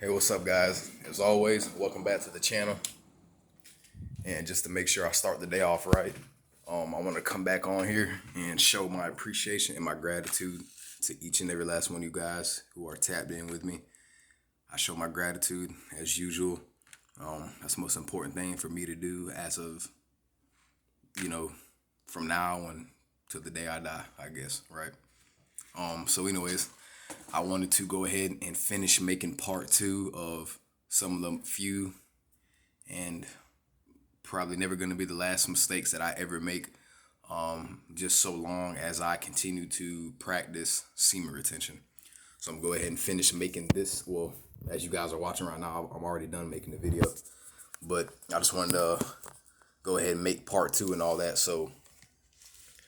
Hey, what's up, guys? As always, welcome back to the channel. And just to make sure I start the day off right, I want to come back on here and show my appreciation and my gratitude to each and every last one of you guys who are tapped in with me. I show my gratitude as usual. That's the most important thing for me to do as of, from now on to the day I die, I guess, right? So anyways, I wanted to go ahead and finish making part two of some of the few and probably never going to be the last mistakes that I ever make, just so long as I continue to practice semen retention. So I'm going to go ahead and finish making this. Well, as you guys are watching right now, I'm already done making the video, but I just wanted to go ahead and make part two and all that. So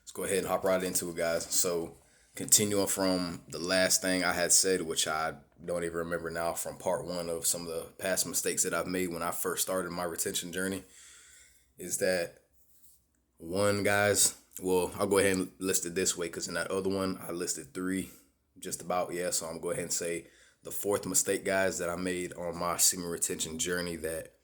let's go ahead and hop right into it, guys. So continuing from the last thing I had said, which I don't even remember now, from part one of some of the past mistakes that I've made when I first started my retention journey, is that one, guys, well, I'll go ahead and list it this way, because in that other one I listed three just about. So I'm going to go ahead and say the fourth mistake, guys, that I made on my semen retention journey that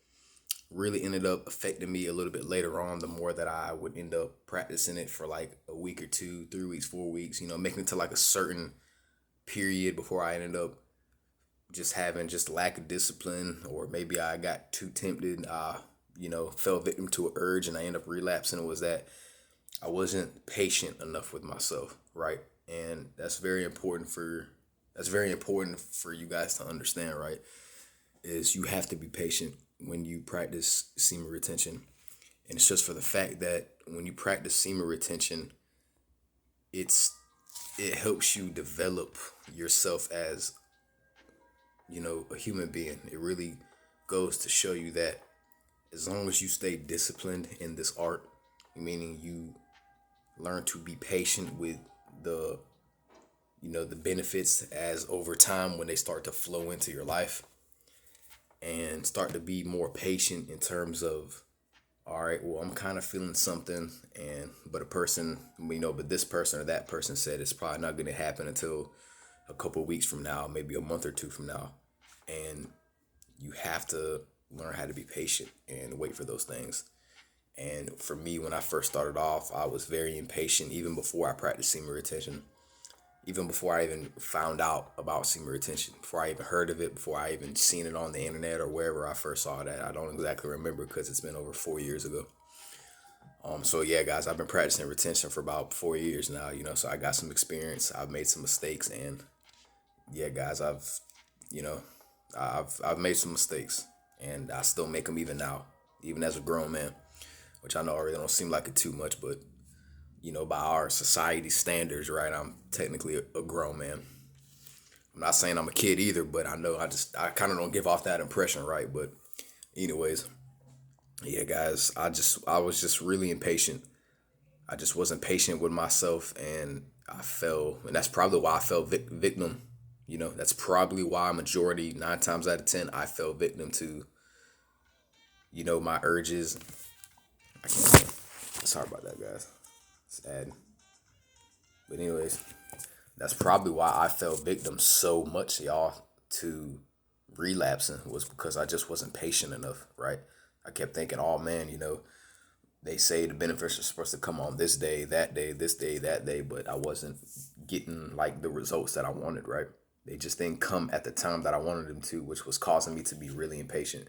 really ended up affecting me a little bit later on, the more that I would end up practicing it for like a week or two, 3 weeks, 4 weeks, making it to like a certain period before I ended up just having just lack of discipline, or maybe I got too tempted, fell victim to an urge and I end up relapsing. It was that I wasn't patient enough with myself, right? And that's very important for you guys to understand, right? Is you have to be patient when you practice semen retention. And it's just for the fact that when you practice semen retention, it helps you develop yourself as, a human being. It really goes to show you that as long as you stay disciplined in this art, meaning you learn to be patient with the benefits as over time, when they start to flow into your life, and start to be more patient in terms of, all right, well, I'm kind of feeling something, but this person or that person said it's probably not going to happen until a couple of weeks from now, maybe a month or two from now. And you have to learn how to be patient and wait for those things. And for me, when I first started off, I was very impatient, even before I practiced semen retention, even before I even found out about semen retention, before I even heard of it, before I even seen it on the internet or wherever I first saw that. I don't exactly remember because it's been over 4 years ago. So yeah, guys, I've been practicing retention for about 4 years now, so I got some experience. I've made some mistakes, and yeah, guys, I've made some mistakes, and I still make them even now, even as a grown man, which I know already don't seem like it too much, but by our society standards, right, I'm technically a grown man. I'm not saying I'm a kid either, but I know I kind of don't give off that impression, right? But anyways, yeah, guys, I was just really impatient. I just wasn't patient with myself, and I fell, and that's probably why I fell victim. That's probably why majority, 9 times out of 10, I fell victim to, my urges. I can't. Sorry about that, guys. Sad. But anyways, that's probably why I fell victim so much, y'all, to relapsing, was because I just wasn't patient enough, right? I kept thinking, oh man, they say the benefits are supposed to come on this day, that day, this day, that day, but I wasn't getting like the results that I wanted, right? They just didn't come at the time that I wanted them to, which was causing me to be really impatient.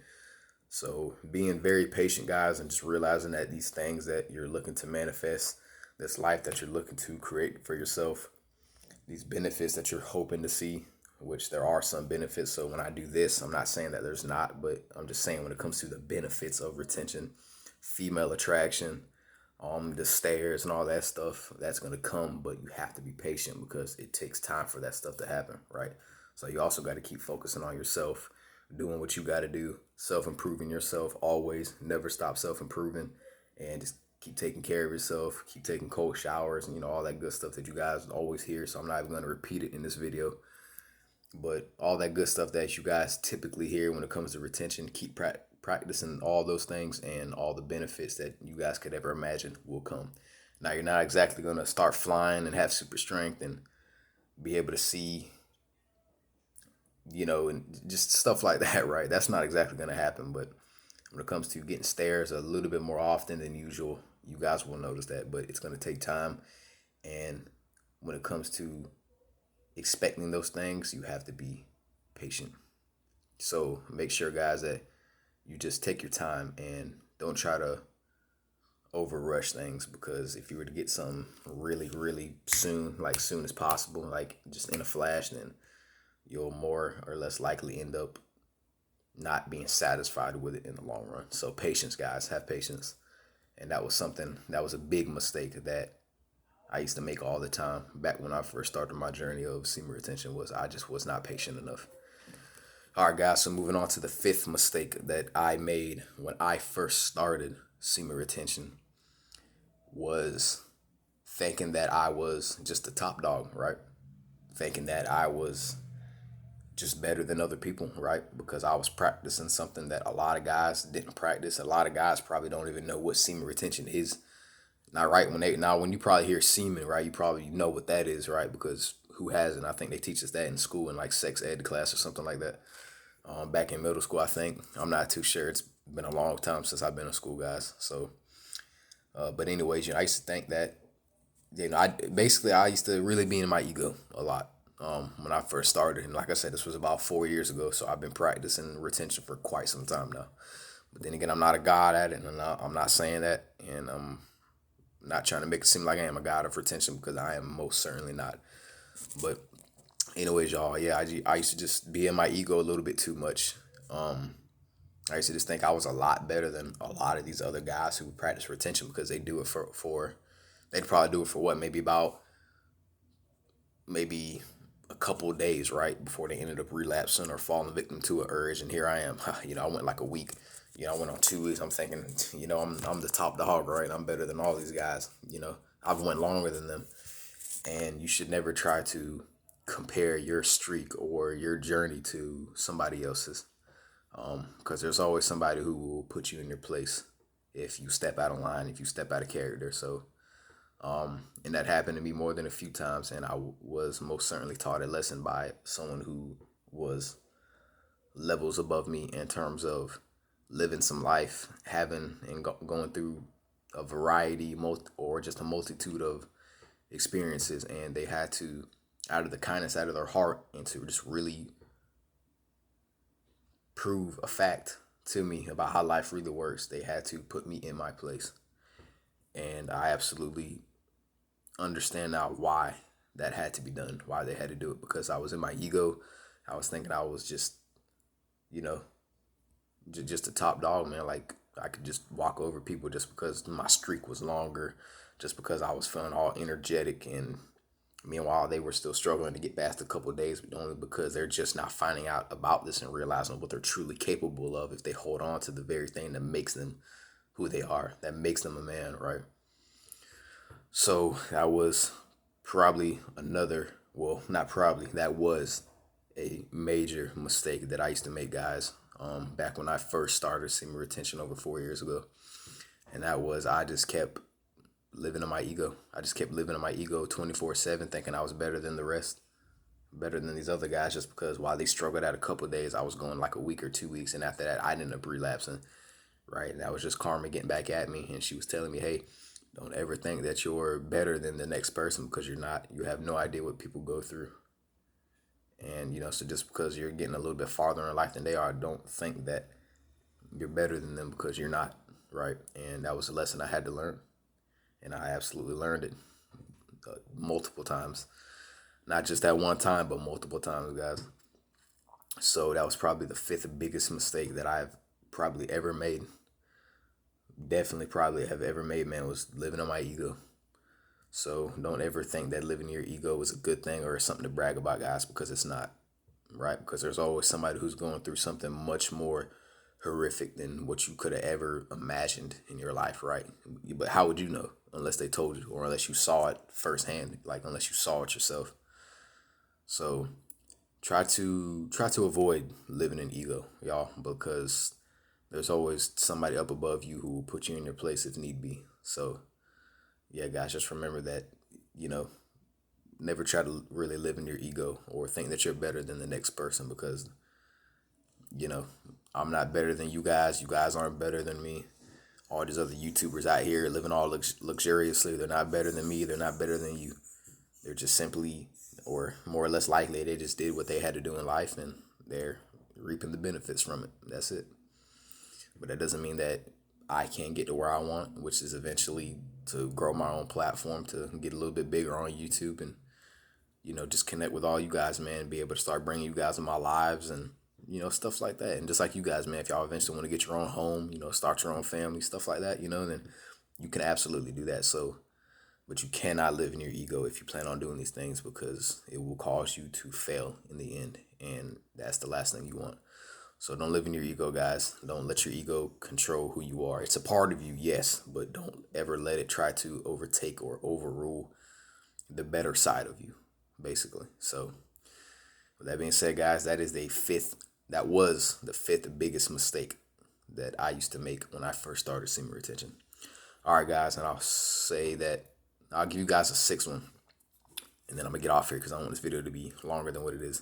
So being very patient, guys, and just realizing that these things that you're looking to manifest, this life that you're looking to create for yourself, these benefits that you're hoping to see, which there are some benefits. So when I do this, I'm not saying that there's not, but I'm just saying when it comes to the benefits of retention, female attraction, the stairs and all that stuff, that's going to come, but you have to be patient because it takes time for that stuff to happen, right? So you also got to keep focusing on yourself, doing what you got to do, self-improving yourself, always, never stop self-improving, and just keep taking care of yourself, keep taking cold showers, and all that good stuff that you guys always hear. So I'm not even going to repeat it in this video, but all that good stuff that you guys typically hear when it comes to retention, keep practicing all those things, and all the benefits that you guys could ever imagine will come. Now, you're not exactly going to start flying and have super strength and be able to see and just stuff like that, right? That's not exactly going to happen. But when it comes to getting stares a little bit more often than usual, you guys will notice that, but it's going to take time. And when it comes to expecting those things, you have to be patient. So make sure, guys, that you just take your time and don't try to over rush things, because if you were to get something really, really soon, like soon as possible, like just in a flash, then you'll more or less likely end up not being satisfied with it in the long run. So patience, guys, have patience. And that was a big mistake that I used to make all the time back when I first started my journey of semen retention. Was I just was not patient enough. All right, guys, so moving on to the fifth mistake that I made when I first started semen retention was thinking that I was just the top dog, right? Thinking that I was just better than other people, right? Because I was practicing something that a lot of guys didn't practice. A lot of guys probably don't even know what semen retention is. Not right when you probably hear semen, right? You probably know what that is, right? Because who hasn't? I think they teach us that in school in like sex ed class or something like that. Back in middle school, I think. I'm not too sure. It's been a long time since I've been in school, guys. So, but anyways, I used to think that, I used to really be in my ego a lot when I first started, and like I said, this was about 4 years ago. So I've been practicing retention for quite some time now. But then again, I'm not a god at it, and I'm not saying that, and I'm not trying to make it seem like I am a god of retention, because I am most certainly not. But anyways, y'all, yeah, I used to just be in my ego a little bit too much. I used to just think I was a lot better than a lot of these other guys who practice retention, because they do it they'd probably do it for what, maybe a couple of days, right, before they ended up relapsing or falling victim to an urge. And here I am, I went like a week. I went on 2 weeks. I'm thinking, I'm the top dog, right? I'm better than all these guys. I've went longer than them. And you should never try to compare your streak or your journey to somebody else's, because there's always somebody who will put you in your place if you step out of line, if you step out of character. So, and that happened to me more than a few times, and I was most certainly taught a lesson by someone who was levels above me in terms of living some life, having and going through a variety, or just a multitude of experiences, and they had to, out of the kindness, out of their heart, and to just really prove a fact to me about how life really works, they had to put me in my place. And I absolutely understand now why that had to be done, why they had to do it, because I was in my ego. I was thinking I was just, you know, just a top dog, man. Like I could just walk over people just because my streak was longer, just because I was feeling all energetic. And meanwhile, they were still struggling to get past a couple of days, but only because they're just not finding out about this and realizing what they're truly capable of if they hold on to the very thing that makes them who they are, that makes them a man, right? So that was probably not probably, that was a major mistake that I used to make, guys, back when I first started semen retention over 4 years ago. And that was, I just kept living in my ego. I just kept living in my ego 24/7, thinking I was better than the rest, better than these other guys, just because while they struggled at a couple of days, I was going like a week or 2 weeks. And after that, I ended up relapsing, right? And that was just karma getting back at me. And she was telling me, hey, don't ever think that you're better than the next person, because you're not. You have no idea what people go through. And, so just because you're getting a little bit farther in life than they are, don't think that you're better than them, because you're not, right? And that was a lesson I had to learn. And I absolutely learned it multiple times. Not just that one time, but multiple times, guys. So that was probably the fifth biggest mistake that I've probably ever made. Definitely probably have ever made, man, was living on my ego. So don't ever think that living your ego is a good thing or something to brag about, guys, because it's not, right? Because there's always somebody who's going through something much more horrific than what you could have ever imagined in your life, right? But how would you know unless they told you, or unless you saw it firsthand, like unless you saw it yourself? So try to avoid living in ego, y'all, because there's always somebody up above you who will put you in your place if need be. So yeah, guys, just remember that, you know, never try to really live in your ego or think that you're better than the next person, because you know, I'm not better than you guys. You guys aren't better than me. All these other YouTubers out here living all luxuriously, they're not better than me. They're not better than you. They're just simply, or more or less likely, they just did what they had to do in life and they're reaping the benefits from it. That's it. But that doesn't mean that I can't get to where I want, which is eventually to grow my own platform, to get a little bit bigger on YouTube, and just connect with all you guys, man. Be able to start bringing you guys in my lives, and stuff like that. And just like you guys, man, if y'all eventually want to get your own home, start your own family, stuff like that, then you can absolutely do that. So, but you cannot live in your ego if you plan on doing these things, because it will cause you to fail in the end, and that's the last thing you want. So don't live in your ego, guys. Don't let your ego control who you are. It's a part of you, yes, but don't ever let it try to overtake or overrule the better side of you, basically. So with that being said, guys, that was the fifth biggest mistake that I used to make when I first started semen retention. All right, guys, and I'll give you guys a sixth one, and then I'm gonna get off here because I want this video to be longer than what it is.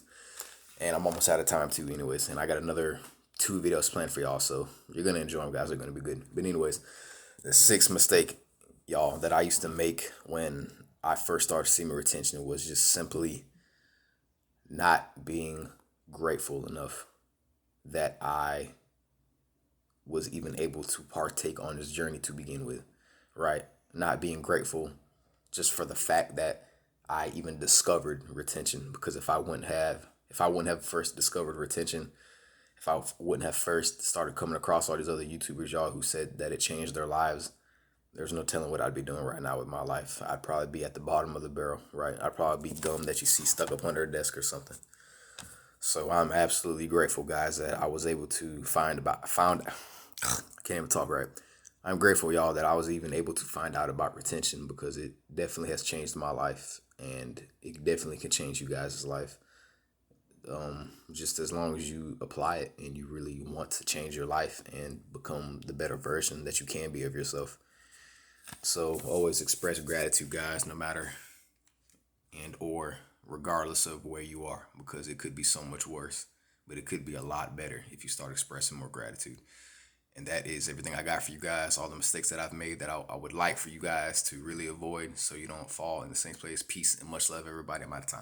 And I'm almost out of time too, anyways. And I got another 2 videos planned for y'all, so you're gonna enjoy them, guys. They're gonna be good. But anyways, the sixth mistake, y'all, that I used to make when I first started semen retention was just simply not being grateful enough that I was even able to partake on this journey to begin with, right? Not being grateful just for the fact that I even discovered retention, because if I wouldn't have first discovered retention, if I wouldn't have first started coming across all these other YouTubers, y'all, who said that it changed their lives, there's no telling what I'd be doing right now with my life. I'd probably be at the bottom of the barrel, right? I'd probably be gum that you see stuck up under a desk or something. So I'm absolutely grateful, guys, that I was able to I can't even talk right. I'm grateful, y'all, that I was even able to find out about retention, because it definitely has changed my life, and it definitely can change you guys' life. Just as long as you apply it and you really want to change your life and become the better version that you can be of yourself. So always express gratitude, guys, no matter and or regardless of where you are, because it could be so much worse, but it could be a lot better if you start expressing more gratitude. And that is everything I got for you guys. All the mistakes that I've made that I would like for you guys to really avoid, so you don't fall in the same place. Peace and much love, everybody. I'm out of time.